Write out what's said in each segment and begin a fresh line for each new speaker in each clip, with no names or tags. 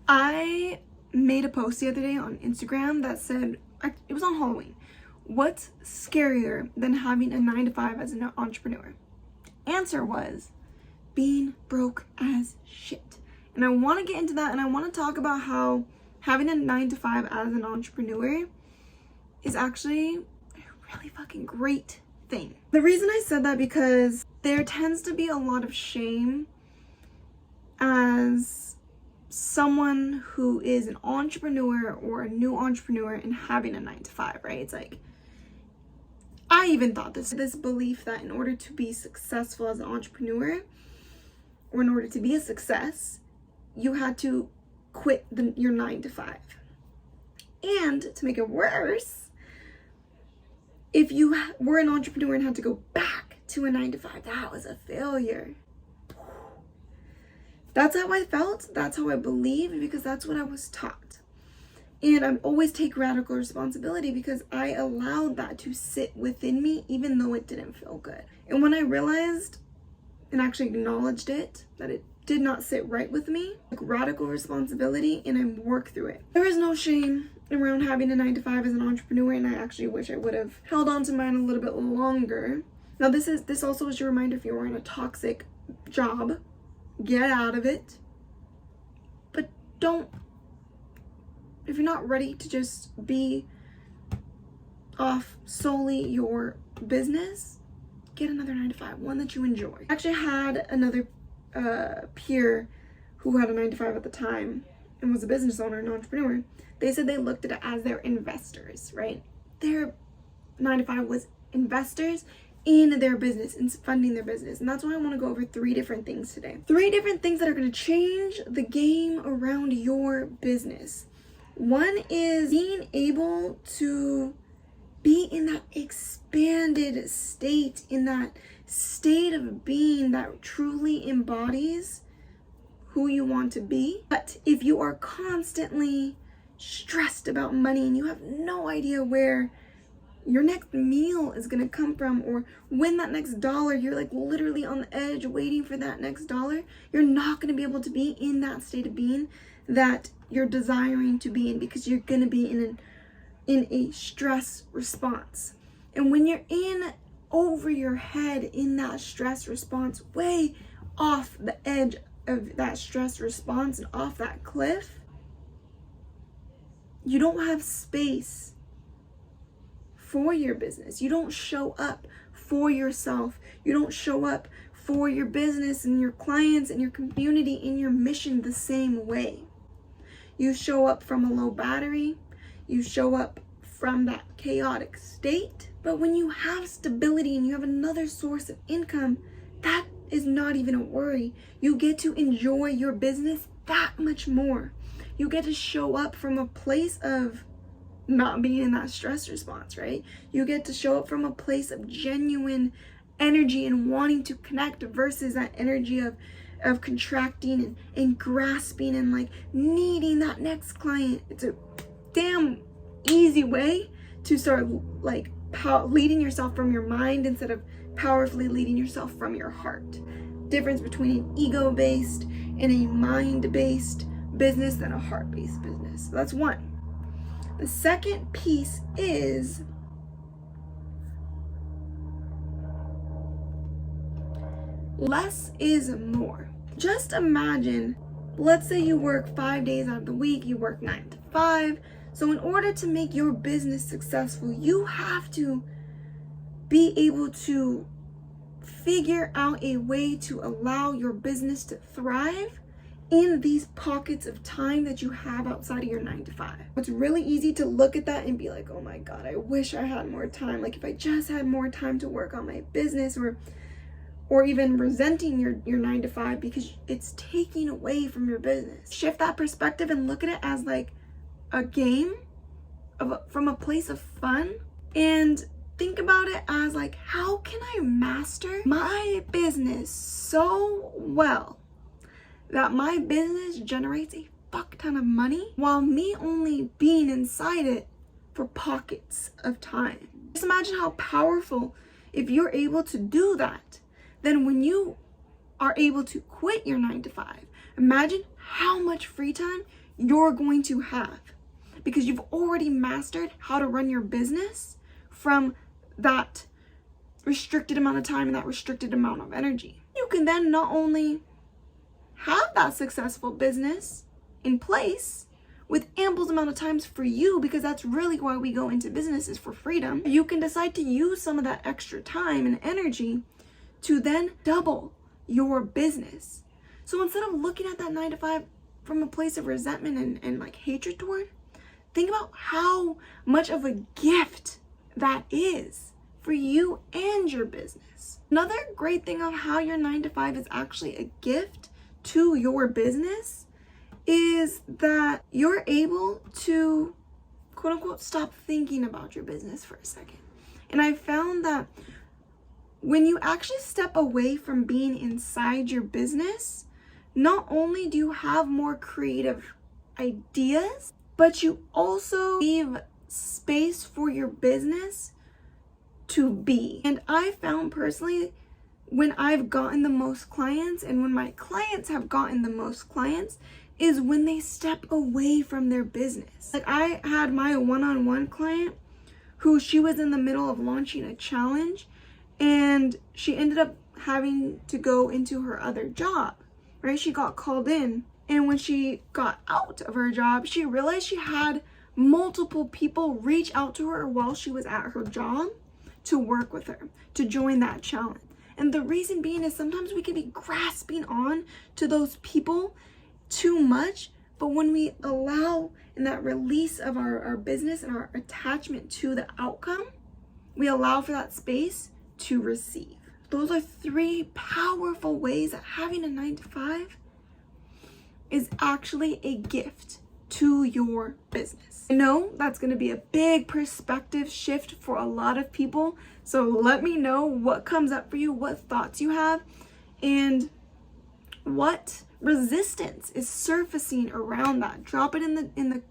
I made a post the other day on Instagram that said, it was on Halloween, what's scarier than having a 9-to-5 as an entrepreneur? Answer was being broke as shit. And I want to get into that, and I want to talk about how having a 9-to-5 as an entrepreneur is actually a really fucking great thing. The reason I said that because there tends to be a lot of shame as someone who is an entrepreneur or a new entrepreneur and having a 9-to-5, right? It's like, I even thought this belief that in order to be successful as an entrepreneur, or in order to be a success, you had to quit your 9-to-5. And to make it worse, if you were an entrepreneur and had to go back to a 9-to-5, that was a failure. That's how I felt, that's how I believed, because that's what I was taught. And I always take radical responsibility because I allowed that to sit within me even though it didn't feel good. And when I realized and actually acknowledged it, that it did not sit right with me, I took radical responsibility and I worked through it. There is no shame around having a 9-to-5 as an entrepreneur, and I actually wish I would have held on to mine a little bit longer. Now this also is your reminder, if you're in a toxic job, get out of it. But if you're not ready to just be off solely your business, get another 9-to-5, one that you enjoy. I actually had another peer who had a 9-to-5 at the time and was a business owner, an entrepreneur. They said they looked at it as their investors, right? Their 9-to-5 was investors in their business and funding their business. And that's why I want to go over 3 different things today. 3 different things that are going to change the game around your business. One is being able to be in that expanded state, in that state of being that truly embodies who you want to be. But if you are constantly stressed about money and you have no idea where your next meal is going to come from, or when that next dollar, you're like literally on the edge waiting for that next dollar, you're not going to be able to be in that state of being that you're desiring to be in, because you're going to be in a stress response. And when you're in over your head in that stress response, way off the edge of that stress response and off that cliff, you don't have space for your business. You don't show up for yourself. You don't show up for your business and your clients and your community and your mission the same way. You show up from a low battery. You show up from that chaotic state. But when you have stability and you have another source of income, that is not even a worry. You get to enjoy your business that much more. You get to show up from a place of not being in that stress response, right? You get to show up from a place of genuine energy and wanting to connect versus that energy of contracting and grasping and like needing that next client. It's a damn easy way to start like leading yourself from your mind instead of powerfully leading yourself from your heart. Difference between an ego-based and a mind-based business than a heart-based business. So that's one. The second piece is less is more. Just imagine, let's say you work 5 days out of the week, you work 9-to-5. So in order to make your business successful, you have to be able to figure out a way to allow your business to thrive in these pockets of time that you have outside of your 9-to-5. It's really easy to look at that and be like, oh my God, I wish I had more time. Like if I just had more time to work on my business, or even resenting your 9-to-5 because it's taking away from your business. Shift that perspective and look at it as like a game from a place of fun, and think about it as like, how can I master my business so well that my business generates a fuck ton of money while me only being inside it for pockets of time? Just imagine how powerful if you're able to do that. Then when you are able to quit your 9-to-5, imagine how much free time you're going to have, because you've already mastered how to run your business from that restricted amount of time and that restricted amount of energy. You can then not only have that successful business in place with ample amount of times for you, because that's really why we go into business, is for freedom. You can decide to use some of that extra time and energy to then double your business. So instead of looking at that 9 to 5 from a place of resentment and like hatred toward, think about how much of a gift that is for you and your business. Another great thing of how your 9 to 5 is actually a gift to your business is that you're able to, quote unquote, stop thinking about your business for a second. And I found that when you actually step away from being inside your business, not only do you have more creative ideas, but you also leave space for your business to be. And I found personally, when I've gotten the most clients and when my clients have gotten the most clients, is when they step away from their business. Like, I had my one-on-one client who, she was in the middle of launching a challenge and she ended up having to go into her other job, right? She got called in, and when she got out of her job, she realized she had multiple people reach out to her while she was at her job to work with her, to join that challenge. And the reason being is sometimes we can be grasping on to those people too much, but when we allow in that release of our business and our attachment to the outcome, we allow for that space to receive. Those are 3 powerful ways that having a 9 to 5 is actually a gift to your business. I know that's going to be a big perspective shift for a lot of people. So let me know what comes up for you, what thoughts you have, and what resistance is surfacing around that. Drop it in the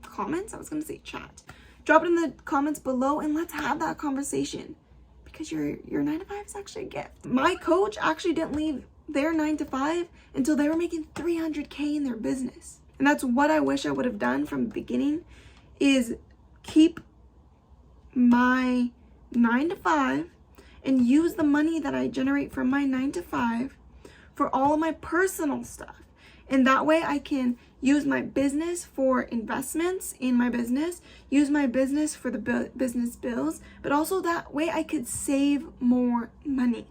comments. I was going to say chat. Drop it in the comments below and let's have that conversation, because your 9 to 5 is actually a gift. My coach actually didn't leave their 9 to 5 until they were making $300K in their business. And that's what I wish I would have done from the beginning, is keep my 9 to 5 and use the money that I generate from my 9 to 5 for all of my personal stuff. And that way I can use my business for investments in my business, use my business for the business bills, but also that way I could save more money.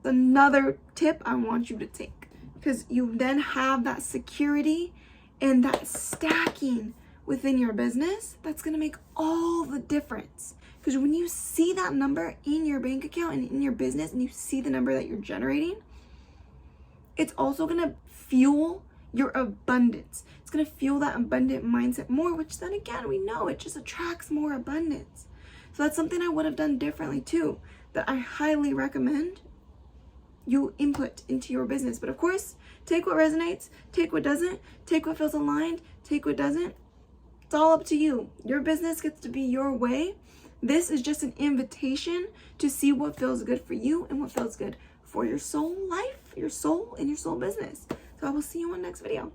Another tip I want you to take, because you then have that security and that stacking within your business, that's going to make all the difference. Because when you see that number in your bank account and in your business, and you see the number that you're generating, it's also going to fuel your abundance. It's going to fuel that abundant mindset more, which then again, we know it just attracts more abundance. So that's something I would have done differently too, that I highly recommend you input into your business. But of course, take what resonates, take what doesn't, take what feels aligned, take what doesn't. It's all up to you. Your business gets to be your way. This is just an invitation to see what feels good for you and what feels good for your soul life, your soul, and your soul business. So I will see you on the next video.